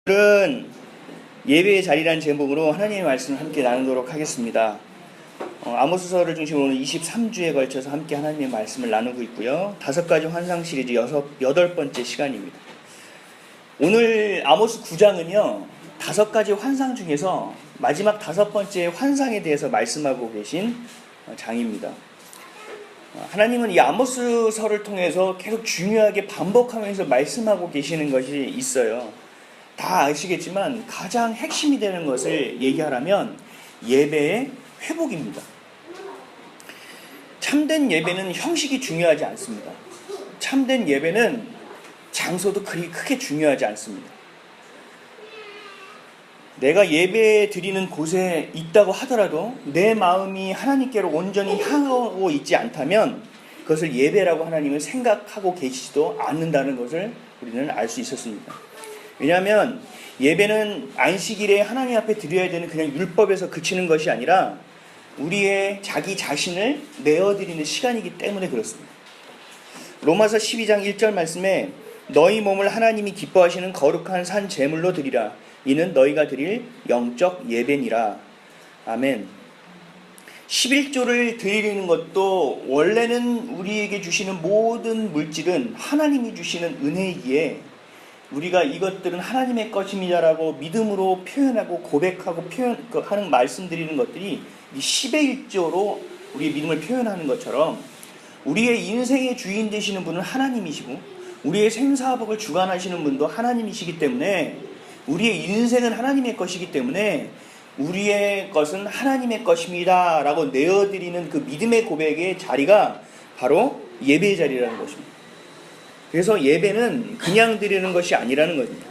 오늘은 예배의 자리라는 제목으로 하나님의 말씀을 함께 나누도록 하겠습니다. 아모스서를 중심으로 23주에 걸쳐서 함께 하나님의 말씀을 나누고 있고요. 5가지 환상 시리즈 8번째 시간입니다. 오늘 아모스 9장은요. 5가지 환상 중에서 마지막 5번째 환상에 대해서 말씀하고 계신 장입니다. 하나님은 이 아모스서를 통해서 계속 중요하게 반복하면서 말씀하고 계시는 것이 있어요. 다 아시겠지만 가장 핵심이 되는 것을 얘기하라면 예배의 회복입니다. 참된 예배는 형식이 중요하지 않습니다. 참된 예배는 장소도 그리 크게 중요하지 않습니다. 내가 예배 드리는 곳에 있다고 하더라도 내 마음이 하나님께로 온전히 향하고 있지 않다면 그것을 예배라고 하나님은 생각하고 계시지도 않는다는 것을 우리는 알 수 있었습니다. 왜냐하면 예배는 안식일에 하나님 앞에 드려야 되는 그냥 율법에서 그치는 것이 아니라 우리의 자기 자신을 내어드리는 시간이기 때문에 그렇습니다. 로마서 12장 1절 말씀에 너희 몸을 하나님이 기뻐하시는 거룩한 산 제물로 드리라. 이는 너희가 드릴 영적 예배니라. 아멘. 11조를 드리는 것도 원래는 우리에게 주시는 모든 물질은 하나님이 주시는 은혜이기에 우리가 이것들은 하나님의 것입니다라고 믿음으로 표현하고 고백하고 하는 말씀드리는 것들이 이 10의 1조로 우리의 믿음을 표현하는 것처럼 우리의 인생의 주인 되시는 분은 하나님이시고 우리의 생사복을 주관하시는 분도 하나님이시기 때문에 우리의 인생은 하나님의 것이기 때문에 우리의 것은 하나님의 것입니다 라고 내어드리는 그 믿음의 고백의 자리가 바로 예배의 자리라는 것입니다. 그래서 예배는 그냥 드리는 것이 아니라는 겁니다.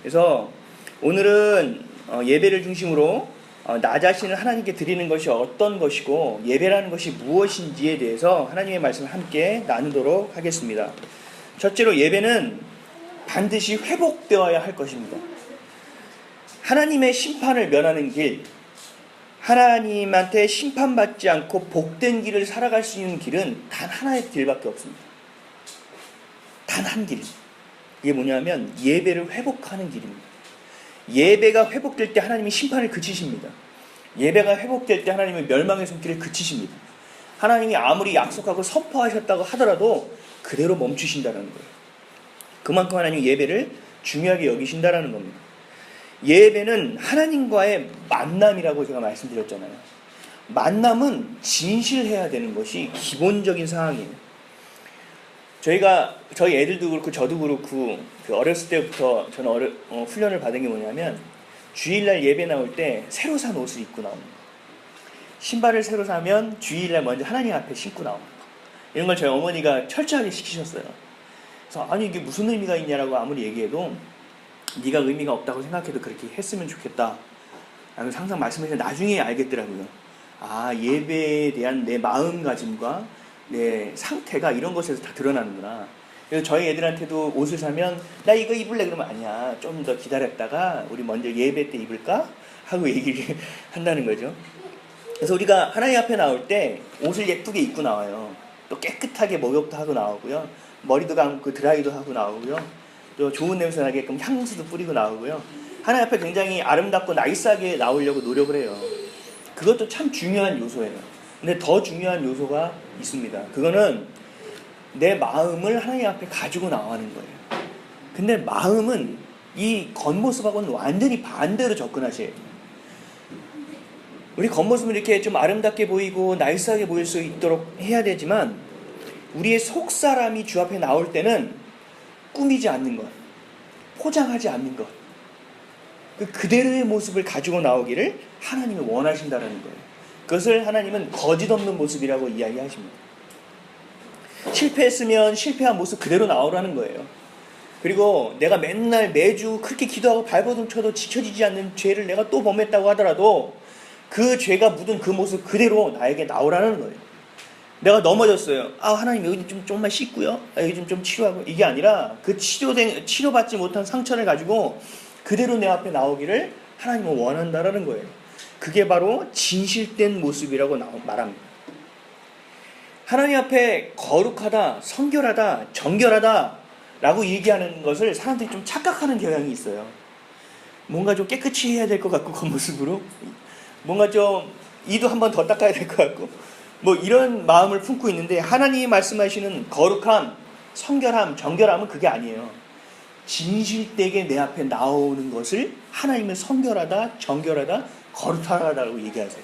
그래서 오늘은 예배를 중심으로 나 자신을 하나님께 드리는 것이 어떤 것이고 예배라는 것이 무엇인지에 대해서 하나님의 말씀을 함께 나누도록 하겠습니다. 첫째로 예배는 반드시 회복되어야 할 것입니다. 하나님의 심판을 면하는 길, 하나님한테 심판받지 않고 복된 길을 살아갈 수 있는 길은 단 하나의 길밖에 없습니다. 단 한 길. 이게 뭐냐면 예배를 회복하는 길입니다. 예배가 회복될 때 하나님이 심판을 그치십니다. 예배가 회복될 때 하나님의 멸망의 손길을 그치십니다. 하나님이 아무리 약속하고 선포하셨다고 하더라도 그대로 멈추신다는 거예요. 그만큼 하나님이 예배를 중요하게 여기신다는 겁니다. 예배는 하나님과의 만남이라고 제가 말씀드렸잖아요. 만남은 진실해야 되는 것이 기본적인 상황이에요. 저희 애들도 그렇고 저도 그렇고 어렸을 때부터 저는 훈련을 받은 게 뭐냐면 주일날 예배 나올 때 새로 산 옷을 입고 나오는 거. 신발을 새로 사면 주일날 먼저 하나님 앞에 신고 나오는 거. 이런 걸 저희 어머니가 철저하게 시키셨어요. 그래서 아니 이게 무슨 의미가 있냐라고 아무리 얘기해도 네가 의미가 없다고 생각해도 그렇게 했으면 좋겠다 라고 항상 말씀하시는데 나중에 알겠더라고요. 아, 예배에 대한 내 마음가짐과 내 상태가 이런 것에서 다 드러나는구나. 그래서 저희 애들한테도 옷을 사면 나 이거 입을래 그러면 아니야, 좀 더 기다렸다가 우리 먼저 예배 때 입을까? 하고 얘기를 한다는 거죠. 그래서 우리가 하나님 앞에 나올 때 옷을 예쁘게 입고 나와요. 또 깨끗하게 목욕도 하고 나오고요, 머리도 감고 드라이도 하고 나오고요, 또 좋은 냄새 나게끔 향수도 뿌리고 나오고요. 하나님 앞에 굉장히 아름답고 나이스하게 나오려고 노력을 해요. 그것도 참 중요한 요소예요. 근데 더 중요한 요소가 있습니다. 그거는 내 마음을 하나님 앞에 가지고 나가는 거예요. 근데 마음은 이 겉모습하고는 완전히 반대로 접근하셔야 돼요. 우리 겉모습은 이렇게 좀 아름답게 보이고 나이스하게 보일 수 있도록 해야 되지만 우리의 속사람이 주 앞에 나올 때는 꾸미지 않는 것, 포장하지 않는 것, 그대로의 모습을 가지고 나오기를 하나님이 원하신다는 거예요. 그것을 하나님은 거짓 없는 모습이라고 이야기하십니다. 실패했으면 실패한 모습 그대로 나오라는 거예요. 그리고 내가 맨날 매주 그렇게 기도하고 발버둥 쳐도 지켜지지 않는 죄를 내가 또 범했다고 하더라도 그 죄가 묻은 그 모습 그대로 나에게 나오라는 거예요. 내가 넘어졌어요. 아, 하나님 여기 좀만 씻고요, 여기 좀 치료하고, 이게 아니라 그 치료받지 못한 상처를 가지고 그대로 내 앞에 나오기를 하나님은 원한다라는 거예요. 그게 바로 진실된 모습이라고 말합니다. 하나님 앞에 거룩하다, 성결하다, 정결하다 라고 얘기하는 것을 사람들이 좀 착각하는 경향이 있어요. 뭔가 좀 깨끗이 해야 될 것 같고 겉모습으로 뭔가 좀 이도 한번 더 닦아야 될 것 같고 뭐 이런 마음을 품고 있는데 하나님이 말씀하시는 거룩함, 성결함, 정결함은 그게 아니에요. 진실되게 내 앞에 나오는 것을 하나님은 성결하다, 정결하다, 거룩하다라고 얘기하세요.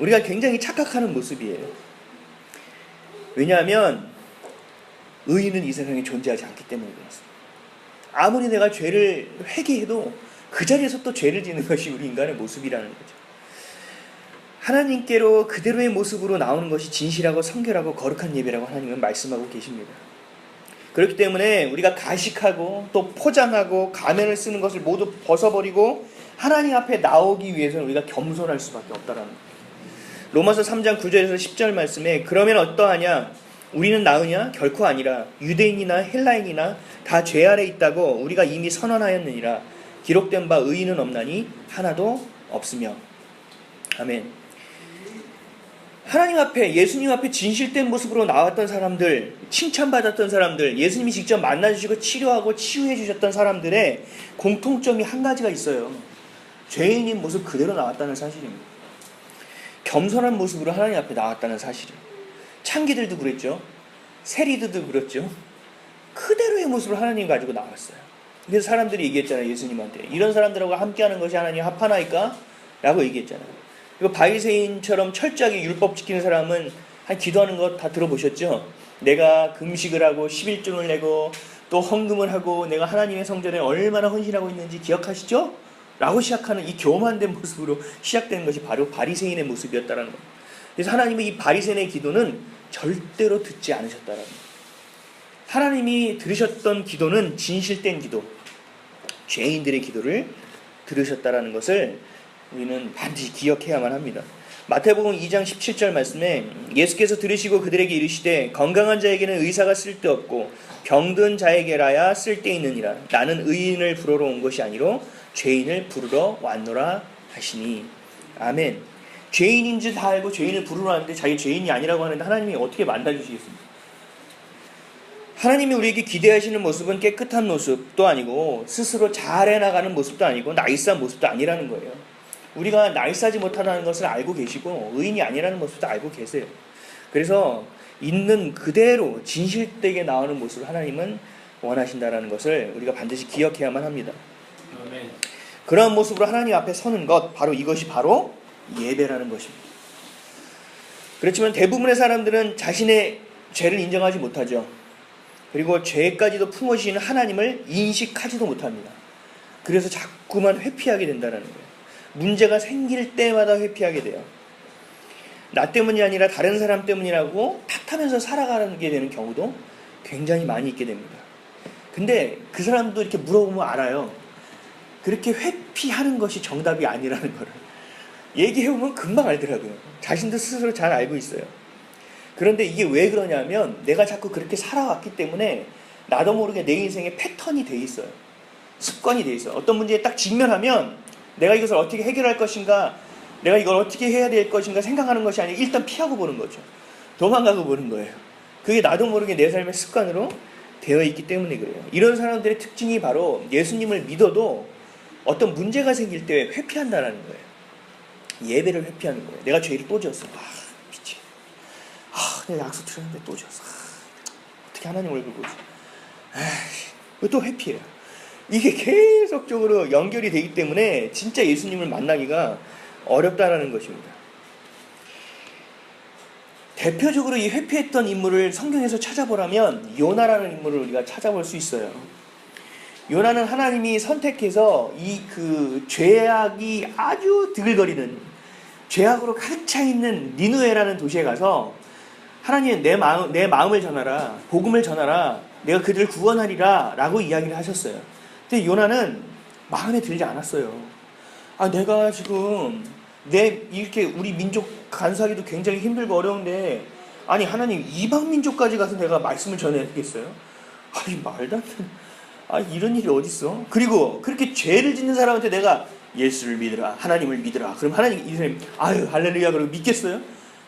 우리가 굉장히 착각하는 모습이에요. 왜냐하면 의인은 이 세상에 존재하지 않기 때문에 그렇습니다. 아무리 내가 죄를 회개해도 그 자리에서 또 죄를 짓는 것이 우리 인간의 모습이라는 거죠. 하나님께로 그대로의 모습으로 나오는 것이 진실하고 성결하고 거룩한 예배라고 하나님은 말씀하고 계십니다. 그렇기 때문에 우리가 가식하고 또 포장하고 가면을 쓰는 것을 모두 벗어버리고 하나님 앞에 나오기 위해서는 우리가 겸손할 수밖에 없다라는 거예요. 로마서 3장 9절에서 10절 말씀에 그러면 어떠하냐? 우리는 나으냐? 결코 아니라 유대인이나 헬라인이나 다 죄 아래 있다고 우리가 이미 선언하였느니라. 기록된 바 의인은 없나니 하나도 없으며. 아멘. 하나님 앞에, 예수님 앞에 진실된 모습으로 나왔던 사람들, 칭찬받았던 사람들, 예수님이 직접 만나주시고 치료하고 치유해 주셨던 사람들의 공통점이 한 가지가 있어요. 죄인인 모습 그대로 나왔다는 사실입니다. 겸손한 모습으로 하나님 앞에 나왔다는 사실이에요. 창기들도 그랬죠. 세리들도 그랬죠. 그대로의 모습을 하나님 가지고 나왔어요. 그래서 사람들이 얘기했잖아요. 예수님한테. 이런 사람들하고 함께하는 것이 하나님 합하나이까? 라고 얘기했잖아요. 이거 바리새인처럼 철저하게 율법 지키는 사람은 한 기도하는 거 다 들어보셨죠? 내가 금식을 하고 11조를 내고 또 헌금을 하고 내가 하나님의 성전에 얼마나 헌신하고 있는지 기억하시죠? 라고 시작하는 이 교만된 모습으로 시작되는 것이 바로 바리새인의 모습이었다는 겁니다. 그래서 하나님은 이 바리새인의 기도는 절대로 듣지 않으셨다는 겁니다. 하나님이 들으셨던 기도는 진실된 기도, 죄인들의 기도를 들으셨다는 것을 우리는 반드시 기억해야만 합니다. 마태복음 2장 17절 말씀에 예수께서 들으시고 그들에게 이르시되 건강한 자에게는 의사가 쓸데없고 병든 자에게라야 쓸데있느니라. 나는 의인을 부르러 온 것이 아니로 죄인을 부르러 왔노라 하시니. 아멘. 죄인인 줄 다 알고 죄인을 부르러 왔는데 자기 죄인이 아니라고 하는데 하나님이 어떻게 만나주시겠습니까? 하나님이 우리에게 기대하시는 모습은 깨끗한 모습도 아니고 스스로 잘해나가는 모습도 아니고 나이스한 모습도 아니라는 거예요. 우리가 나이스하지 못하다는 것을 알고 계시고 의인이 아니라는 모습도 알고 계세요. 그래서 있는 그대로 진실되게 나오는 모습을 하나님은 원하신다는 것을 우리가 반드시 기억해야만 합니다. 아멘. 그러한 모습으로 하나님 앞에 서는 것, 바로 이것이 바로 예배라는 것입니다. 그렇지만 대부분의 사람들은 자신의 죄를 인정하지 못하죠. 그리고 죄까지도 품어주시는 하나님을 인식하지도 못합니다. 그래서 자꾸만 회피하게 된다는 거예요. 문제가 생길 때마다 회피하게 돼요. 나 때문이 아니라 다른 사람 때문이라고 탓하면서 살아가게 되는 경우도 굉장히 많이 있게 됩니다. 근데 그 사람도 이렇게 물어보면 알아요. 그렇게 회피하는 것이 정답이 아니라는 거를 얘기해보면 금방 알더라고요. 자신도 스스로 잘 알고 있어요. 그런데 이게 왜 그러냐면 내가 자꾸 그렇게 살아왔기 때문에 나도 모르게 내 인생에 패턴이 돼 있어요. 습관이 돼 있어요. 어떤 문제에 딱 직면하면 내가 이것을 어떻게 해결할 것인가, 내가 이걸 어떻게 해야 될 것인가 생각하는 것이 아니라 일단 피하고 보는 거죠. 도망가고 보는 거예요. 그게 나도 모르게 내 삶의 습관으로 되어 있기 때문에 그래요. 이런 사람들의 특징이 바로 예수님을 믿어도 어떤 문제가 생길 때 회피한다는 거예요. 예배를 회피하는 거예요. 내가 죄를 또 지었어. 미치. 내가 약속 드렸는데 또 지었어. 어떻게 하나님 얼굴 보지? 또 회피해요. 이게 계속적으로 연결이 되기 때문에 진짜 예수님을 만나기가 어렵다라는 것입니다. 대표적으로 이 회피했던 인물을 성경에서 찾아보라면 요나라는 인물을 우리가 찾아볼 수 있어요. 요나는 하나님이 선택해서 이 죄악이 아주 드글거리는 죄악으로 가득 차 있는 니느웨라는 도시에 가서 하나님 내 마음을 전하라, 복음을 전하라, 내가 그들을 구원하리라 라고 이야기를 하셨어요. 근데 요나는 마음에 들지 않았어요. 내가 지금 이렇게 우리 민족 간수하기도 굉장히 힘들고 어려운데 아니 하나님 이방 민족까지 가서 내가 말씀을 전해야 되겠어요? 말도 안 돼. 이런 일이 어딨어? 그리고 그렇게 죄를 짓는 사람한테 내가 예수를 믿으라, 하나님을 믿으라. 그럼 하나님 이 사람이 할렐루야 그러고 믿겠어요?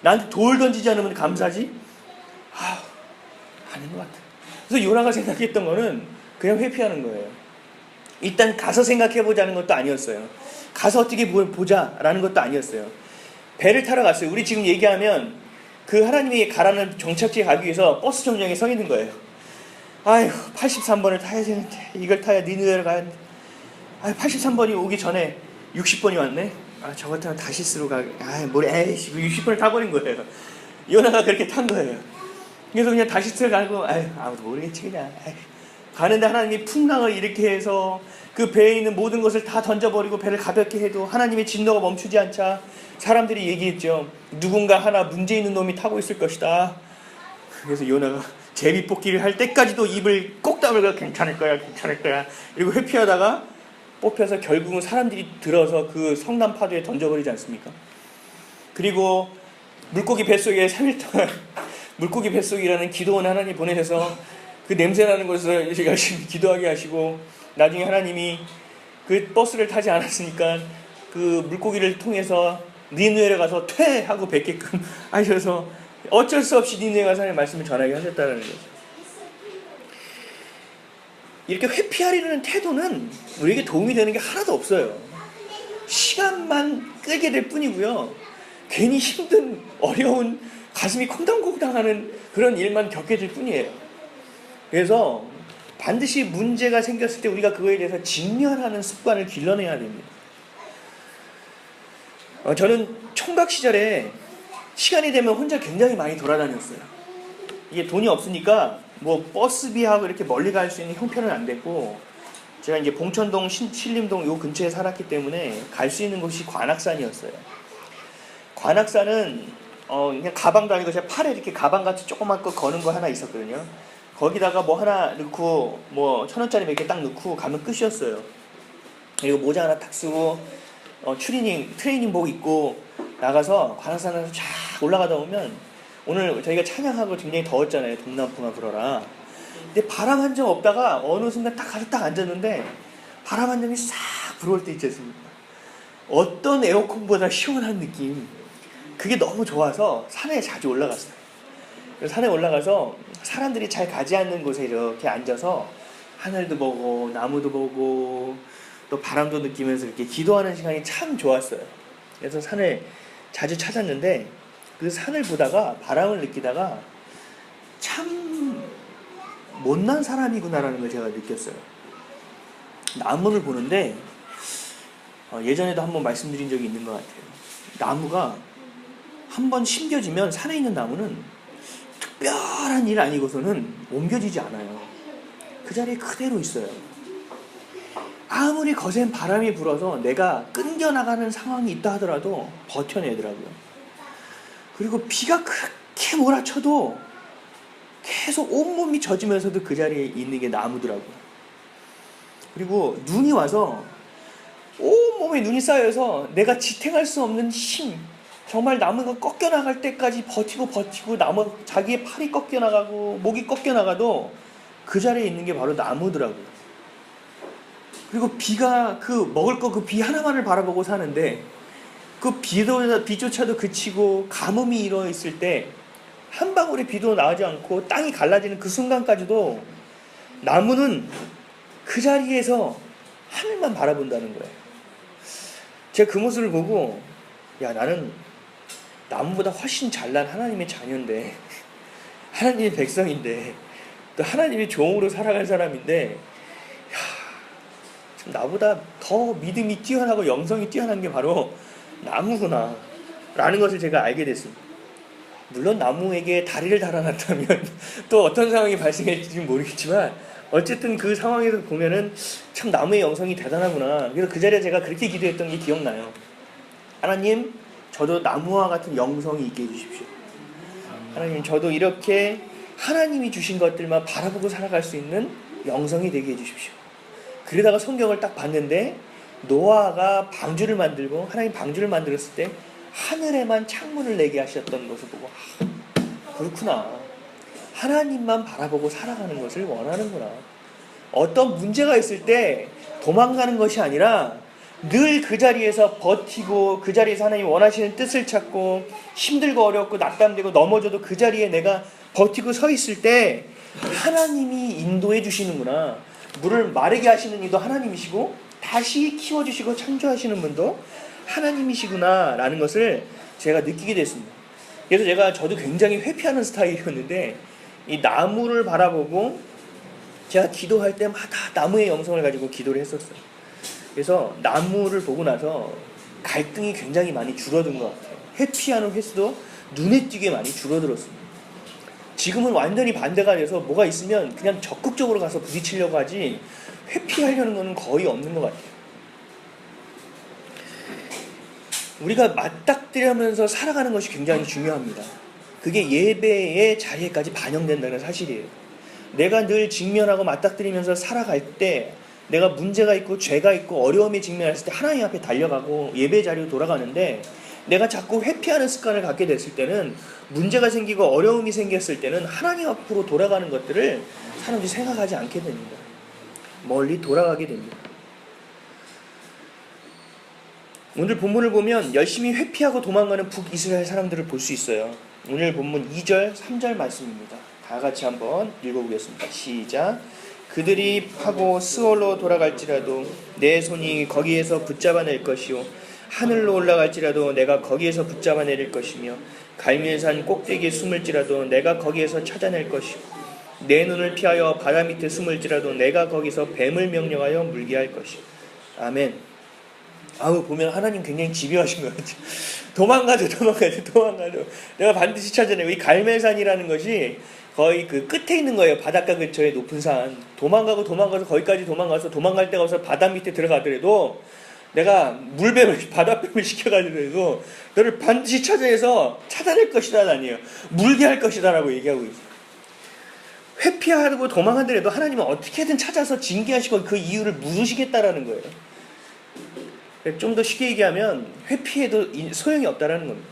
나한테 돌 던지지 않으면 감사하지? 아닌 것 같아. 그래서 요나가 생각했던 거는 그냥 회피하는 거예요. 일단 가서 생각해보자는 것도 아니었어요. 가서 어떻게 보자라는 것도 아니었어요. 배를 타러 갔어요. 우리 지금 얘기하면 그 하나님이 가라는 정착지에 가기 위해서 버스 정류장에 서 있는 거예요. 아휴, 83번을 타야 되는데, 이걸 타야 니느웨를 가야 되는데, 83번이 오기 전에 60번이 왔네? 저 같으면 다시스로 에이씨, 60번을 타버린 거예요. 요나가 그렇게 탄 거예요. 그래서 그냥 다시스를 가고, 아무도 모르겠지, 그냥. 가는데 하나님이 풍랑을 일으켜 해서 그 배에 있는 모든 것을 다 던져버리고 배를 가볍게 해도 하나님의 진노가 멈추지 않자 사람들이 얘기했죠. 누군가 하나 문제 있는 놈이 타고 있을 것이다. 그래서 요나가 제비뽑기를 할 때까지도 입을 꼭 다물고 괜찮을 거야. 그리고 회피하다가 뽑혀서 결국은 사람들이 들어서 그 성남 파도에 던져버리지 않습니까? 그리고 물고기 뱃속에 3일 동안 물고기 뱃속이라는 기도원 하나님 보내셔서 그 냄새나는 곳에서 열심히 기도하게 하시고, 나중에 하나님이 그 버스를 타지 않았으니까 그 물고기를 통해서 니느웨에 가서 퇴하고 뵙게끔 하셔서 어쩔 수 없이 니느웨 가서 하나님의 말씀을 전하게 하셨다는 거죠. 이렇게 회피하려는 태도는 우리에게 도움이 되는 게 하나도 없어요. 시간만 끌게 될 뿐이고요. 괜히 힘든, 어려운, 가슴이 콩당콩당하는 그런 일만 겪게 될 뿐이에요. 그래서 반드시 문제가 생겼을 때 우리가 그거에 대해서 직면하는 습관을 길러내야 됩니다. 저는 총각 시절에 시간이 되면 혼자 굉장히 많이 돌아다녔어요. 이게 돈이 없으니까 뭐 버스비하고 이렇게 멀리 갈 수 있는 형편은 안 됐고, 제가 이제 봉천동, 신림동 요 근처에 살았기 때문에 갈 수 있는 곳이 관악산이었어요. 관악산은 그냥 가방도 아니고 제가 팔에 이렇게 가방 같이 조그맣고 거는 거 하나 있었거든요. 거기다가 뭐 하나 넣고 뭐 1,000원짜리 몇 개 딱 넣고 가면 끝이었어요. 그리고 모자 하나 딱 쓰고 트레이닝복 입고 나가서 관악산에서 쫙 올라가다 보면, 오늘 저희가 찬양하고 굉장히 더웠잖아요. 동남풍아 불어라. 근데 바람 한 점 없다가 어느 순간 딱 가서 딱 앉았는데 바람 한 점이 싹 불어올 때 있지 않습니까? 어떤 에어컨보다 시원한 느낌. 그게 너무 좋아서 산에 자주 올라갔어요. 그래서 산에 올라가서 사람들이 잘 가지 않는 곳에 이렇게 앉아서 하늘도 보고 나무도 보고 또 바람도 느끼면서 이렇게 기도하는 시간이 참 좋았어요. 그래서 산을 자주 찾았는데 그 산을 보다가 바람을 느끼다가 참 못난 사람이구나라는 걸 제가 느꼈어요. 나무를 보는데 예전에도 한번 말씀드린 적이 있는 것 같아요. 나무가 한번 심겨지면, 산에 있는 나무는 특별한 일 아니고서는 옮겨지지 않아요. 그 자리에 그대로 있어요. 아무리 거센 바람이 불어서 내가 끊겨나가는 상황이 있다 하더라도 버텨내더라고요. 그리고 비가 그렇게 몰아쳐도 계속 온몸이 젖으면서도 그 자리에 있는 게 나무더라고요. 그리고 눈이 와서 온몸에 눈이 쌓여서 내가 지탱할 수 없는 힘, 정말 나무가 꺾여나갈 때까지 버티고 나무 자기의 팔이 꺾여나가고 목이 꺾여나가도 그 자리에 있는 게 바로 나무더라고요. 그리고 비가 먹을 거 그 비 하나만을 바라보고 사는데, 그 비조차도 그치고 가뭄이 일어 있을 때 한 방울의 비도 나오지 않고 땅이 갈라지는 그 순간까지도 나무는 그 자리에서 하늘만 바라본다는 거예요. 제가 그 모습을 보고, 야, 나는 나무보다 훨씬 잘난 하나님의 자녀인데, 하나님의 백성인데, 또 하나님의 종으로 살아갈 사람인데, 참 나보다 더 믿음이 뛰어나고 영성이 뛰어난 게 바로 나무구나 라는 것을 제가 알게 됐습니다. 물론 나무에게 다리를 달아놨다면 또 어떤 상황이 발생할지 모르겠지만, 어쨌든 그 상황에서 보면은 참 나무의 영성이 대단하구나. 그래서 그 자리에 제가 그렇게 기도했던 게 기억나요. 하나님, 저도 나무와 같은 영성이 있게 해주십시오. 하나님, 저도 이렇게 하나님이 주신 것들만 바라보고 살아갈 수 있는 영성이 되게 해주십시오. 그러다가 성경을 딱 봤는데, 노아가 방주를 만들고 하나님 방주를 만들었을 때 하늘에만 창문을 내게 하셨던 것을 보고, 그렇구나, 하나님만 바라보고 살아가는 것을 원하는구나. 어떤 문제가 있을 때 도망가는 것이 아니라 늘 그 자리에서 버티고, 그 자리에서 하나님 원하시는 뜻을 찾고, 힘들고 어렵고 낙담되고 넘어져도 그 자리에 내가 버티고 서 있을 때 하나님이 인도해 주시는구나. 물을 마르게 하시는 이도 하나님이시고 다시 키워주시고 창조하시는 분도 하나님이시구나 라는 것을 제가 느끼게 됐습니다. 그래서 저도 굉장히 회피하는 스타일이었는데 이 나무를 바라보고 제가 기도할 때마다 나무의 영성을 가지고 기도를 했었어요. 그래서 나무를 보고 나서 갈등이 굉장히 많이 줄어든 것 같아요. 회피하는 횟수도 눈에 띄게 많이 줄어들었습니다. 지금은 완전히 반대가 돼서 뭐가 있으면 그냥 적극적으로 가서 부딪히려고 하지 회피하려는 것은 거의 없는 것 같아요. 우리가 맞닥뜨리면서 살아가는 것이 굉장히 중요합니다. 그게 예배의 자리에까지 반영된다는 사실이에요. 내가 늘 직면하고 맞닥뜨리면서 살아갈 때 내가 문제가 있고 죄가 있고 어려움에 직면했을 때 하나님 앞에 달려가고 예배 자리로 돌아가는데 내가 자꾸 회피하는 습관을 갖게 됐을 때는 문제가 생기고 어려움이 생겼을 때는 하나님 앞으로 돌아가는 것들을 사람들이 생각하지 않게 됩니다. 멀리 돌아가게 됩니다. 오늘 본문을 보면 열심히 회피하고 도망가는 북이스라엘 사람들을 볼 수 있어요. 오늘 본문 2절, 3절 말씀입니다. 다 같이 한번 읽어보겠습니다. 시작. 그들이 파고 스올로 돌아갈지라도 내 손이 거기에서 붙잡아낼 것이요 하늘로 올라갈지라도 내가 거기에서 붙잡아내릴 것이며 갈멜산 꼭대기에 숨을지라도 내가 거기에서 찾아낼 것이요 내 눈을 피하여 바다 밑에 숨을지라도 내가 거기서 뱀을 명령하여 물게 할 것이요. 아멘. 보면 하나님 굉장히 집요하신 것 같아요. 도망가죠. 내가 반드시 찾아내고 이 갈멜산이라는 것이 거의 그 끝에 있는 거예요. 바닷가 근처에 높은 산. 도망가서 거기까지 도망갈 데가 없어서 바다 밑에 들어가더라도 내가 바닷뱀을 시켜가지고 너를 반드시 찾아낼 것이다 아니에요. 물게 할 것이다 라고 얘기하고 있어요. 회피하고 도망하더라도 하나님은 어떻게든 찾아서 징계하시고 그 이유를 물으시겠다라는 거예요. 좀 더 쉽게 얘기하면 회피해도 소용이 없다라는 겁니다.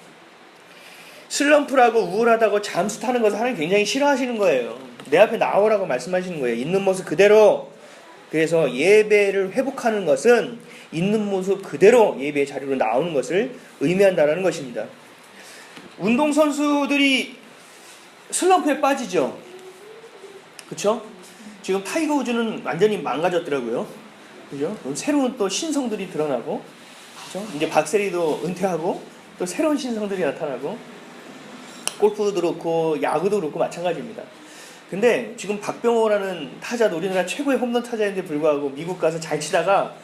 슬럼프라고 우울하다고 잠수 타는 것을 하나님 굉장히 싫어하시는 거예요. 내 앞에 나오라고 말씀하시는 거예요. 있는 모습 그대로. 그래서 예배를 회복하는 것은 있는 모습 그대로 예배의 자리로 나오는 것을 의미한다는 것입니다. 운동선수들이 슬럼프에 빠지죠. 그렇죠? 지금 타이거 우즈는 완전히 망가졌더라고요. 그죠? 새로운 또 신성들이 드러나고, 그죠? 이제 박세리도 은퇴하고 또 새로운 신성들이 나타나고, 골프도 그렇고 야구도 그렇고 마찬가지입니다. 근데 지금 박병호라는 타자도 우리나라 최고의 홈런 타자인데 불구하고 미국 가서 잘 치다가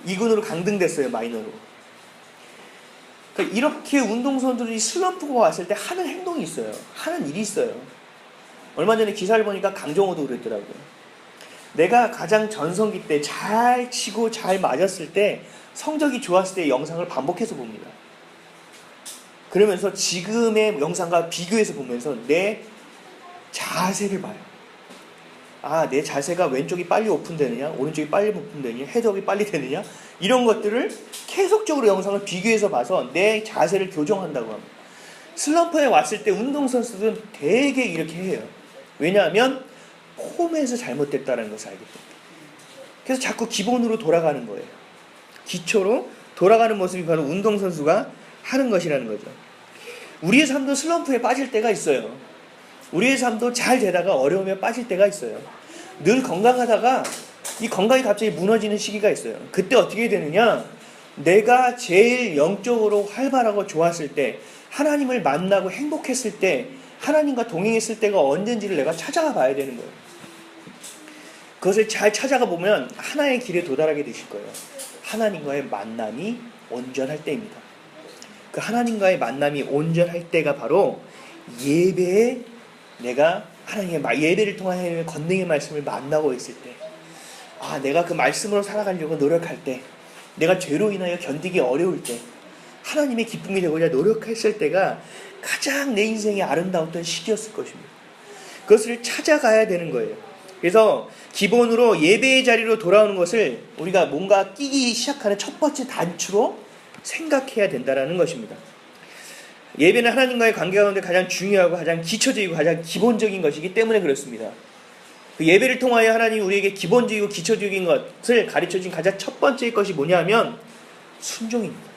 2군으로 강등됐어요. 마이너로. 그러니까 이렇게 운동선수들이 슬럼프가 왔을 때 하는 행동이 있어요. 하는 일이 있어요. 얼마 전에 기사를 보니까 강정호도 그랬더라고요. 내가 가장 전성기 때 잘 치고 잘 맞았을 때 성적이 좋았을 때의 영상을 반복해서 봅니다. 그러면서 지금의 영상과 비교해서 보면서 내 자세를 봐요. 내 자세가 왼쪽이 빨리 오픈되느냐, 오른쪽이 빨리 오픈되느냐, 헤드업이 빨리 되느냐, 이런 것들을 계속적으로 영상을 비교해서 봐서 내 자세를 교정한다고 합니다. 슬럼프에 왔을 때 운동선수들은 되게 이렇게 해요. 왜냐하면 폼에서 잘못됐다는 것을 알기 때문에. 그래서 자꾸 기본으로 돌아가는 거예요. 기초로 돌아가는 모습이 바로 운동선수가 하는 것이라는 거죠. 우리의 삶도 슬럼프에 빠질 때가 있어요. 우리의 삶도 잘 되다가 어려움에 빠질 때가 있어요. 늘 건강하다가 이 건강이 갑자기 무너지는 시기가 있어요. 그때 어떻게 되느냐? 내가 제일 영적으로 활발하고 좋았을 때, 하나님을 만나고 행복했을 때, 하나님과 동행했을 때가 언젠지를 내가 찾아가 봐야 되는 거예요. 그것을 잘 찾아가 보면 하나의 길에 도달하게 되실 거예요. 하나님과의 만남이 온전할 때입니다. 그 하나님과의 만남이 온전할 때가 바로 예배에 내가 하나님의 예배를 통한 하나님의 권능의 말씀을 만나고 있을 때, 내가 그 말씀으로 살아가려고 노력할 때, 내가 죄로 인하여 견디기 어려울 때, 하나님의 기쁨이 되고자 노력했을 때가 가장 내 인생의 아름다웠던 시기였을 것입니다. 그것을 찾아가야 되는 거예요. 그래서 기본으로 예배의 자리로 돌아오는 것을 우리가 뭔가 끼기 시작하는 첫 번째 단추로 생각해야 된다는 것입니다. 예배는 하나님과의 관계 가운데 가장 중요하고 가장 기초적이고 가장 기본적인 것이기 때문에 그렇습니다. 그 예배를 통하여 하나님이 우리에게 기본적이고 기초적인 것을 가르쳐준 가장 첫 번째 것이 뭐냐면 순종입니다.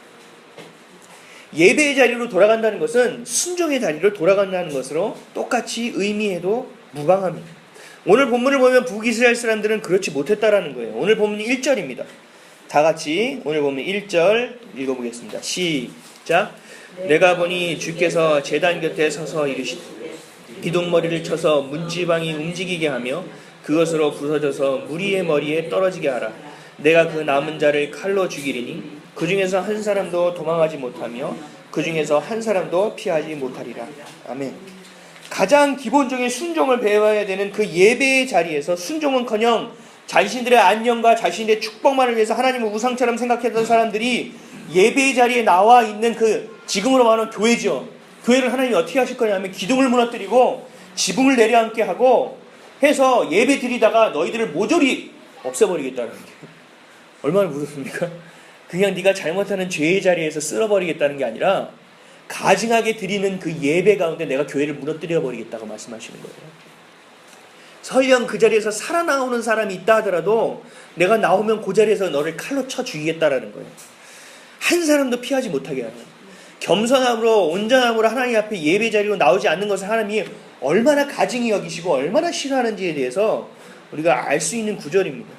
예배의 자리로 돌아간다는 것은 순종의 자리로 돌아간다는 것으로 똑같이 의미해도 무방합니다. 오늘 본문을 보면 북이스라엘 사람들은 그렇지 못했다라는 거예요. 오늘 본문이 1절입니다. 다 같이 오늘 본문 1절 읽어보겠습니다. 시작. 내가 보니 주께서 제단 곁에 서서 이르시되 기둥머리를 쳐서 문지방이 움직이게 하며 그것으로 부서져서 무리의 머리에 떨어지게 하라. 내가 그 남은 자를 칼로 죽이리니 그 중에서 한 사람도 도망하지 못하며 그 중에서 한 사람도 피하지 못하리라. 아멘. 가장 기본적인 순종을 배워야 되는 그 예배의 자리에서 순종은커녕 자신들의 안녕과 자신의 축복만을 위해서 하나님을 우상처럼 생각했던 사람들이 예배의 자리에 나와 있는 그 지금으로 말하는 교회죠. 교회를 하나님이 어떻게 하실 거냐면 기둥을 무너뜨리고 지붕을 내려앉게 하고 해서 예배 드리다가 너희들을 모조리 없애버리겠다는 게 얼마나 무섭습니까? 그냥 네가 잘못하는 죄의 자리에서 쓸어버리겠다는 게 아니라 가증하게 드리는 그 예배 가운데 내가 교회를 무너뜨려 버리겠다고 말씀하시는 거예요. 설령 그 자리에서 살아나오는 사람이 있다 하더라도 내가 나오면 그 자리에서 너를 칼로 쳐 죽이겠다라는 거예요. 한 사람도 피하지 못하게 하는, 겸손함으로 온전함으로 하나님 앞에 예배 자리로 나오지 않는 것을 하나님이 얼마나 가증히 여기시고 얼마나 싫어하는지에 대해서 우리가 알 수 있는 구절입니다.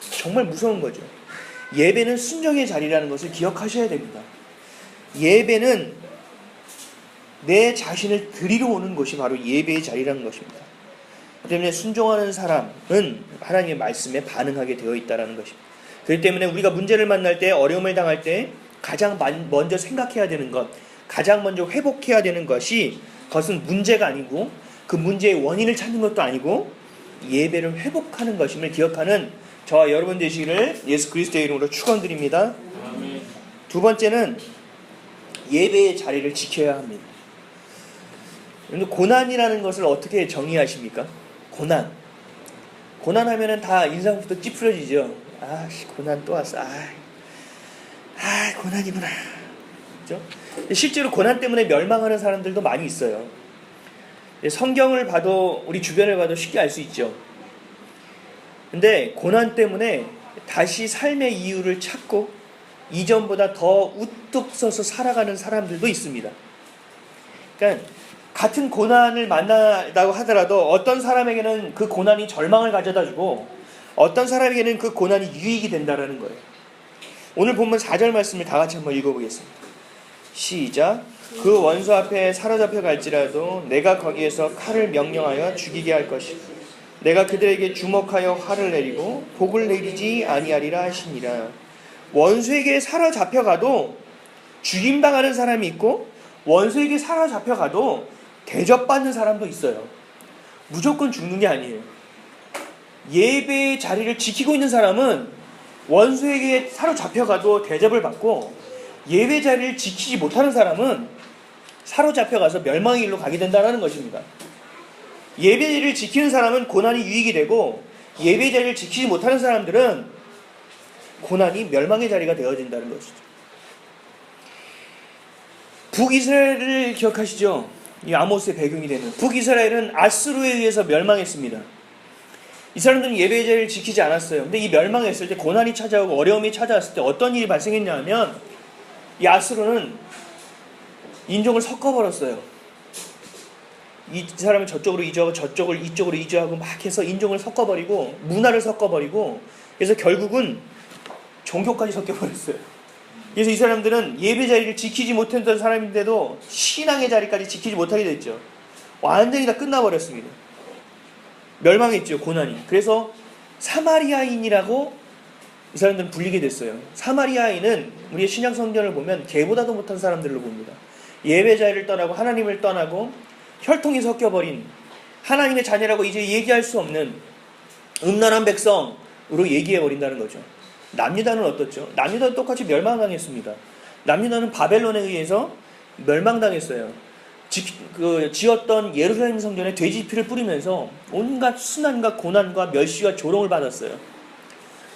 정말 무서운 거죠. 예배는 순종의 자리라는 것을 기억하셔야 됩니다. 예배는 내 자신을 드리러 오는 것이 바로 예배의 자리라는 것입니다. 그 때문에 순종하는 사람은 하나님의 말씀에 반응하게 되어 있다는 것입니다. 그렇기 때문에 우리가 문제를 만날 때, 어려움을 당할 때 가장 먼저 생각해야 되는 것, 가장 먼저 회복해야 되는 것이, 그것은 문제가 아니고 그 문제의 원인을 찾는 것도 아니고 예배를 회복하는 것임을 기억하는 저와 여러분 되시기를 예수 그리스도의 이름으로 축원드립니다. 두 번째는 예배의 자리를 지켜야 합니다. 고난이라는 것을 어떻게 정의하십니까? 고난하면은 다 인상부터 찌푸려지죠. 고난 또 왔어. 고난이구나. 그렇죠? 실제로 고난 때문에 멸망하는 사람들도 많이 있어요. 성경을 봐도 우리 주변을 봐도 쉽게 알 수 있죠. 근데 고난 때문에 다시 삶의 이유를 찾고 이전보다 더 우뚝 서서 살아가는 사람들도 있습니다. 그러니까 같은 고난을 만나다고 하더라도 어떤 사람에게는 그 고난이 절망을 가져다주고 어떤 사람에게는 그 고난이 유익이 된다는 거예요. 오늘 본문 4절 말씀을 다 같이 한번 읽어보겠습니다. 시작. 그 원수 앞에 사로잡혀 갈지라도 내가 거기에서 칼을 명령하여 죽이게 할 것이라. 내가 그들에게 주목하여 화를 내리고 복을 내리지 아니하리라 하시니라. 원수에게 사로잡혀가도 죽임당하는 사람이 있고 원수에게 사로잡혀가도 대접받는 사람도 있어요. 무조건 죽는 게 아니에요. 예배의 자리를 지키고 있는 사람은 원수에게 사로잡혀가도 대접을 받고, 예배 자리를 지키지 못하는 사람은 사로잡혀가서 멸망의 길로 가게 된다는 것입니다. 예배를 지키는 사람은 고난이 유익이 되고, 예배 자리를 지키지 못하는 사람들은 고난이 멸망의 자리가 되어진다는 것이죠. 북이스라엘을 기억하시죠? 이 아모스의 배경이 되는 북이스라엘은 아수르에 의해서 멸망했습니다. 이 사람들은 예배의 자리를 지키지 않았어요. 근데 이 멸망했을 때, 고난이 찾아오고 어려움이 찾아왔을 때 어떤 일이 발생했냐 하면, 이 아수르는 인종을 섞어버렸어요. 이 사람을 저쪽으로 이주하고 저쪽을 이쪽으로 이주하고 막 해서 인종을 섞어버리고 문화를 섞어버리고, 그래서 결국은 종교까지 섞여버렸어요. 그래서 이 사람들은 예배 자리를 지키지 못했던 사람인데도 신앙의 자리까지 지키지 못하게 됐죠. 완전히 다 끝나버렸습니다. 멸망했죠, 고난이. 그래서 사마리아인이라고 이 사람들은 불리게 됐어요. 사마리아인은 우리의 신약 성경을 보면 개보다도 못한 사람들로 봅니다. 예배 자리를 떠나고 하나님을 떠나고 혈통이 섞여버린, 하나님의 자녀라고 이제 얘기할 수 없는 음란한 백성으로 얘기해버린다는 거죠. 남유다는 어떻죠? 남유다는 똑같이 멸망당했습니다. 남유다는 바벨론에 의해서 멸망당했어요. 지었던 예루살렘 성전에 돼지 피를 뿌리면서 온갖 순환과 고난과 멸시와 조롱을 받았어요.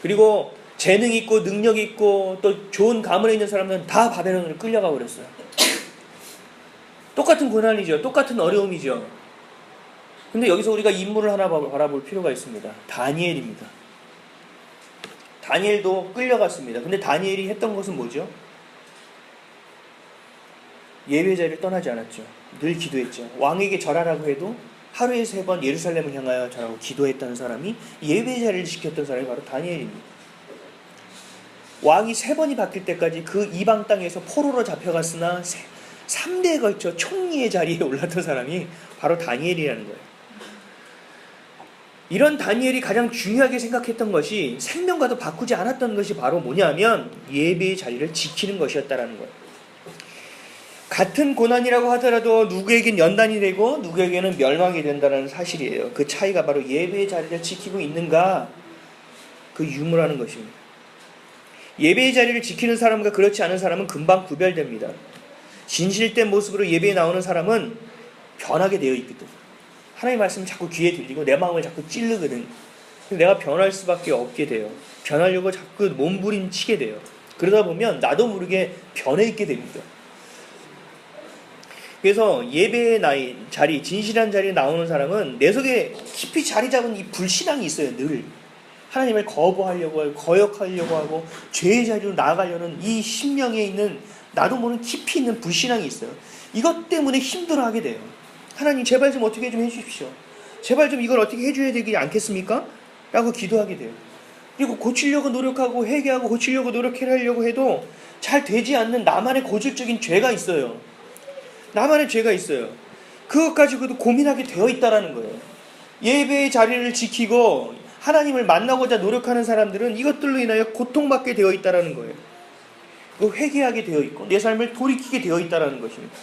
그리고 재능 있고 능력 있고 또 좋은 가문에 있는 사람들은 다 바벨론으로 끌려가 버렸어요. 똑같은 고난이죠. 똑같은 어려움이죠. 근데 여기서 우리가 인물을 하나 바라볼 필요가 있습니다. 다니엘입니다. 다니엘도 끌려갔습니다. 근데 다니엘이 했던 것은 뭐죠? 예배 자리를 떠나지 않았죠. 늘 기도했죠. 왕에게 절하라고 해도 하루에 3번 예루살렘을 향하여 저라고 기도했던 사람이 예배 자리를 지켰던 사람이 바로 다니엘입니다. 왕이 3번이 바뀔 때까지 그 이방 땅에서 포로로 잡혀갔으나 3대에 걸쳐 총리의 자리에 올랐던 사람이 바로 다니엘이라는 거예요. 이런 다니엘이 가장 중요하게 생각했던 것이 생명과도 바꾸지 않았던 것이 바로 뭐냐면 예배의 자리를 지키는 것이었다라는 거예요. 같은 고난이라고 하더라도 누구에겐 연단이 되고 누구에게는 멸망이 된다는 사실이에요. 그 차이가 바로 예배의 자리를 지키고 있는가, 그 유무라는 것입니다. 예배의 자리를 지키는 사람과 그렇지 않은 사람은 금방 구별됩니다. 진실된 모습으로 예배에 나오는 사람은 변하게 되어 있거든. 하나님의 말씀이 자꾸 귀에 들리고 내 마음을 자꾸 찌르거든. 내가 변할 수밖에 없게 돼요. 변하려고 자꾸 몸부림치게 돼요. 그러다 보면 나도 모르게 변해 있게 됩니다. 그래서 예배의 자리, 진실한 자리에 나오는 사람은 내 속에 깊이 자리 잡은 이 불신앙이 있어요. 늘 하나님을 거부하려고 하고 거역하려고 하고 죄의 자리로 나아가려는 이 심령에 있는 나도 모르는 깊이 있는 불신앙이 있어요. 이것 때문에 힘들어하게 돼요. 하나님 제발 좀 어떻게 좀 해주십시오. 제발 좀 이걸 어떻게 해줘야 되지 않겠습니까? 라고 기도하게 돼요. 그리고 고치려고 노력하고 회개하고 고치려고 노력하려고 해도 잘 되지 않는 나만의 고질적인 죄가 있어요. 나만의 죄가 있어요. 그것 가지고도 고민하게 되어 있다라는 거예요. 예배의 자리를 지키고 하나님을 만나고자 노력하는 사람들은 이것들로 인하여 고통받게 되어 있다라는 거예요. 회개하게 되어 있고 내 삶을 돌이키게 되어 있다라는 것입니다.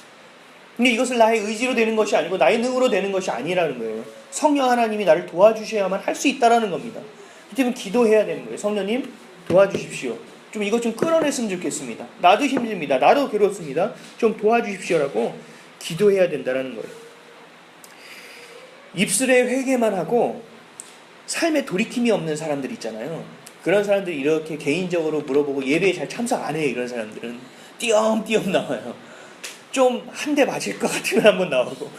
근데 이것을 나의 의지로 되는 것이 아니고 나의 능으로 되는 것이 아니라는 거예요. 성령 하나님이 나를 도와주셔야만 할 수 있다라는 겁니다. 그때는 기도해야 되는 거예요. 성령님 도와주십시오. 좀 이것 좀 끌어냈으면 좋겠습니다. 나도 힘듭니다. 나도 괴롭습니다. 좀 도와주십시오라고 기도해야 된다는 거예요. 입술에 회개만 하고 삶에 돌이킴이 없는 사람들 있잖아요. 그런 사람들이 이렇게 개인적으로 물어보고 예배에 잘 참석 안 해요. 이런 사람들은 띄엄띄엄 나와요. 좀 한 대 맞을 것 같으면 한번 나오고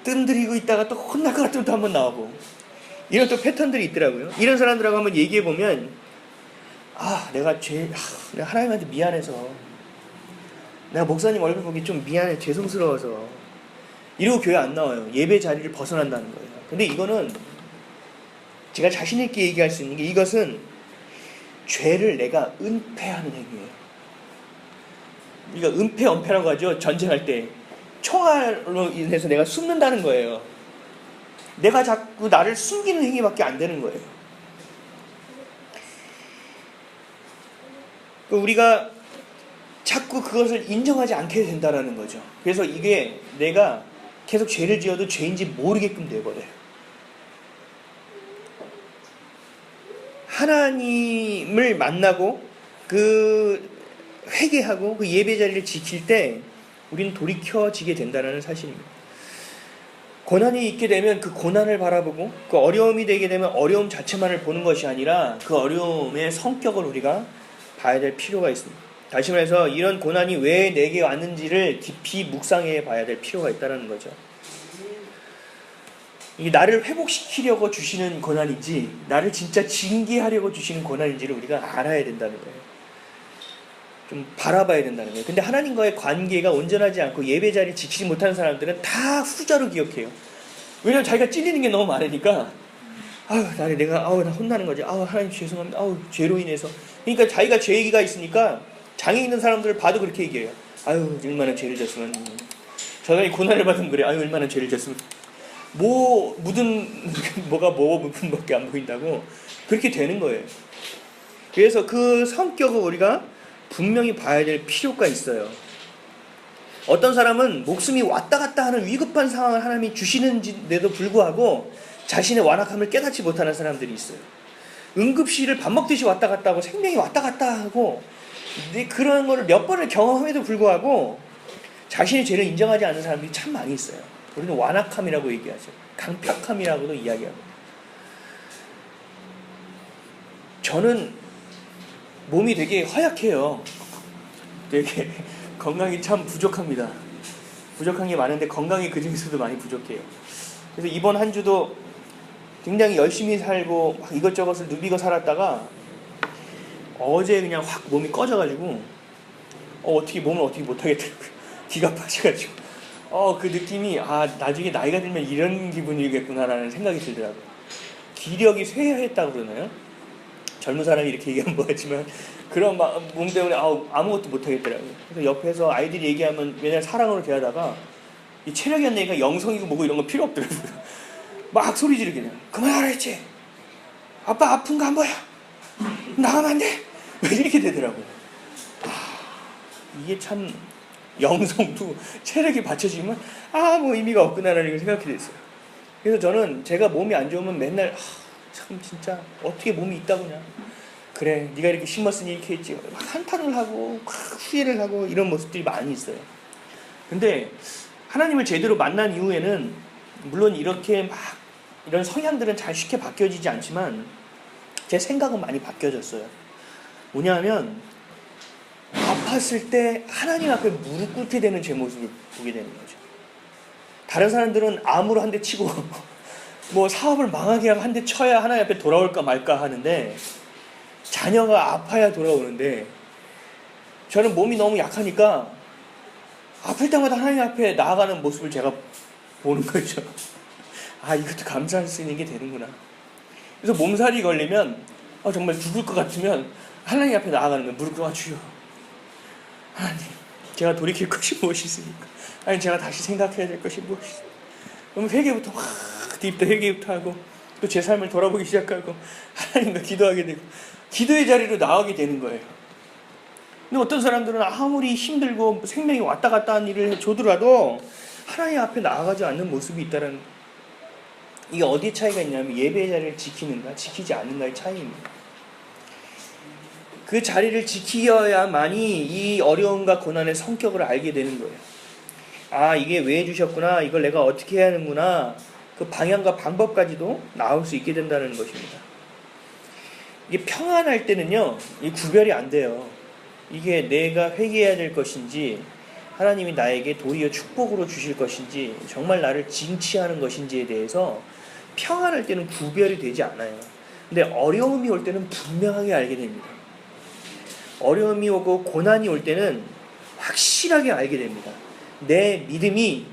뜸들이고 있다가 또 혼날 것 같으면 또 한번 나오고 이런 또 패턴들이 있더라고요. 이런 사람들하고 한번 얘기해보면 내가 하나님한테 미안해서 내가 목사님 얼굴 보기 좀 미안해 죄송스러워서 이러고 교회 안 나와요. 예배 자리를 벗어난다는 거예요. 근데 이거는 제가 자신 있게 얘기할 수 있는 게 이것은 죄를 내가 은폐하는 행위예요. 이거 은폐, 은폐라고 하죠. 전쟁할 때 총알로 인해서 내가 숨는다는 거예요. 내가 자꾸 나를 숨기는 행위밖에 안 되는 거예요. 우리가 자꾸 그것을 인정하지 않게 된다는 거죠. 그래서 이게 내가 계속 죄를 지어도 죄인지 모르게끔 돼버려요. 하나님을 만나고 그 회개하고 그 예배 자리를 지킬 때 우리는 돌이켜지게 된다는 사실입니다. 고난이 있게 되면 그 고난을 바라보고 그 어려움이 되게 되면 어려움 자체만을 보는 것이 아니라 그 어려움의 성격을 우리가 봐야 될 필요가 있습니다. 다시 말해서 이런 고난이 왜 내게 왔는지를 깊이 묵상해 봐야 될 필요가 있다는 거죠. 이게 나를 회복시키려고 주시는 고난인지 나를 진짜 징계하려고 주시는 고난인지를 우리가 알아야 된다는 거예요. 좀 바라봐야 된다는 거예요. 근데 하나님과의 관계가 온전하지 않고 예배 자리를 지키지 못하는 사람들은 다 후자로 기억해요. 왜냐면 자기가 찔리는 게 너무 많으니까 내가 나 혼나는 거지. 하나님 죄송합니다. 죄로 인해서. 그러니까 자기가 죄가 있으니까 장애 있는 사람들을 봐도 그렇게 얘기해요. 얼마나 죄를 졌으면. 저 사람이 고난을 받으면 그래. 얼마나 죄를 졌으면. 뭐가 묻은 밖에 안 보인다고 그렇게 되는 거예요. 그래서 그 성격을 우리가 분명히 봐야 될 필요가 있어요. 어떤 사람은 목숨이 왔다 갔다 하는 위급한 상황을 하나님이 주시는데도 불구하고 자신의 완악함을 깨닫지 못하는 사람들이 있어요. 응급실을 밥 먹듯이 왔다 갔다 하고 생명이 왔다 갔다 하고 그런 거를 몇 번을 경험함에도 불구하고 자신의 죄를 인정하지 않는 사람들이 참 많이 있어요. 우리는 완악함이라고 얘기하죠. 강팍함이라고도 이야기하고. 저는 몸이 되게 허약해요. 되게 건강이 참 부족합니다. 부족한 게 많은데 건강이 그 중에서도 많이 부족해요. 그래서 이번 한 주도 굉장히 열심히 살고 막 이것저것을 누비고 살았다가 어제 그냥 확 몸이 꺼져가지고 몸을 어떻게 못하겠더라고요. 기가 빠져가지고 그 느낌이 나중에 나이가 들면 이런 기분이겠구나라는 생각이 들더라고요. 기력이 쇠하였다고 그러나요? 젊은 사람이 이렇게 얘기하면 뭐하지만 그런 몸 때문에 아무것도 못하겠더라고요. 그래서 옆에서 아이들이 얘기하면 맨날 사랑으로 대하다가 이 체력이 안 되니까 영성이고 뭐고 이런 거 필요 없더라고요. 막 소리 지르게 그냥 그만하라 했지. 아빠 아픈 거 안 보여. 나가면 안 돼. 이렇게 되더라고요. 이게 참 영성도 체력이 받쳐지면 뭐 의미가 없구나라는 생각이 됐어요. 그래서 저는 제가 몸이 안 좋으면 맨날 참 진짜 어떻게 몸이 있다고냐. 그래 네가 이렇게 심었으니 이렇게 했지. 막 한탄을 하고 후회를 하고 이런 모습들이 많이 있어요. 근데 하나님을 제대로 만난 이후에는 물론 이렇게 막 이런 성향들은 잘 쉽게 바뀌어지지 않지만 제 생각은 많이 바뀌어졌어요. 뭐냐면 아팠을 때 하나님 앞에 무릎 꿇게 되는 제 모습을 보게 되는 거죠. 다른 사람들은 암으로 한 대 치고 뭐 사업을 망하게 하고 한 대 쳐야 하나님 앞에 돌아올까 말까 하는데 자녀가 아파야 돌아오는데 저는 몸이 너무 약하니까 아플 때마다 하나님 앞에 나아가는 모습을 제가 보는 거죠. 이것도 감사할 수 있는 게 되는구나. 그래서 몸살이 걸리면 정말 죽을 것 같으면 하나님 앞에 나아가는 거예요. 무릎 꿇어 주여. 하나님, 제가 돌이킬 것이 무엇이 있습니까? 아니, 제가 다시 생각해야 될 것이 무엇이 있습니까? 그럼 회개부터 뒤부터 회개부터 하고 또 제 삶을 돌아보기 시작하고 하나님과 기도하게 되고 기도의 자리로 나오게 되는 거예요. 근데 어떤 사람들은 아무리 힘들고 생명이 왔다 갔다 하는 일을 해줘더라도 하나님 앞에 나아가지 않는 모습이 있다는, 이게 어디에 차이가 있냐면 예배의 자리를 지키는가 지키지 않는가의 차이입니다. 그 자리를 지키어야만이 이 어려움과 고난의 성격을 알게 되는 거예요. 이게 왜 주셨구나, 이걸 내가 어떻게 해야 하는구나, 그 방향과 방법까지도 나올 수 있게 된다는 것입니다. 이게 평안할 때는요, 이 구별이 안 돼요. 이게 내가 회개해야 될 것인지 하나님이 나에게 도리어 축복으로 주실 것인지 정말 나를 징치하는 것인지에 대해서 평안할 때는 구별이 되지 않아요. 근데 어려움이 올 때는 분명하게 알게 됩니다. 어려움이 오고 고난이 올 때는 확실하게 알게 됩니다. 내 믿음이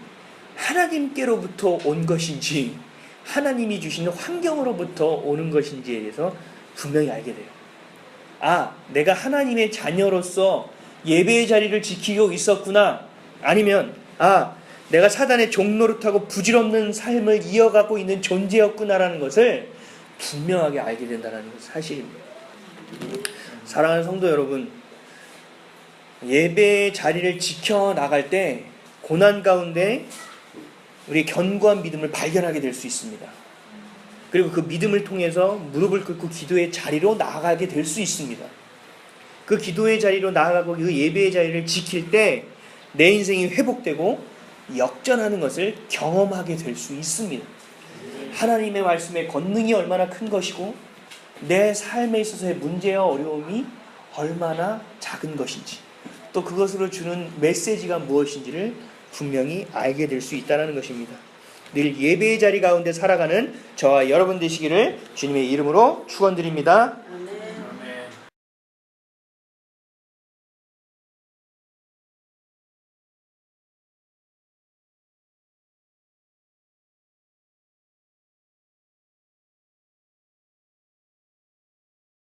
하나님께로부터 온 것인지 하나님이 주시는 환경으로부터 오는 것인지에 대해서 분명히 알게 돼요. 내가 하나님의 자녀로서 예배의 자리를 지키고 있었구나. 아니면 내가 사단의 종노릇하고 부질없는 삶을 이어가고 있는 존재였구나라는 것을 분명하게 알게 된다는 사실입니다. 사랑하는 성도 여러분, 예배의 자리를 지켜나갈 때 고난 가운데 우리 견고한 믿음을 발견하게 될 수 있습니다. 그리고 그 믿음을 통해서 무릎을 꿇고 기도의 자리로 나아가게 될 수 있습니다. 그 기도의 자리로 나아가고 그 예배의 자리를 지킬 때 내 인생이 회복되고 역전하는 것을 경험하게 될 수 있습니다. 하나님의 말씀의 권능이 얼마나 큰 것이고 내 삶에 있어서의 문제와 어려움이 얼마나 작은 것인지, 또 그것으로 주는 메시지가 무엇인지를 분명히 알게 될 수 있다는 것입니다. 늘 예배의 자리 가운데 살아가는 저와 여러분 되시기를 주님의 이름으로 축원드립니다.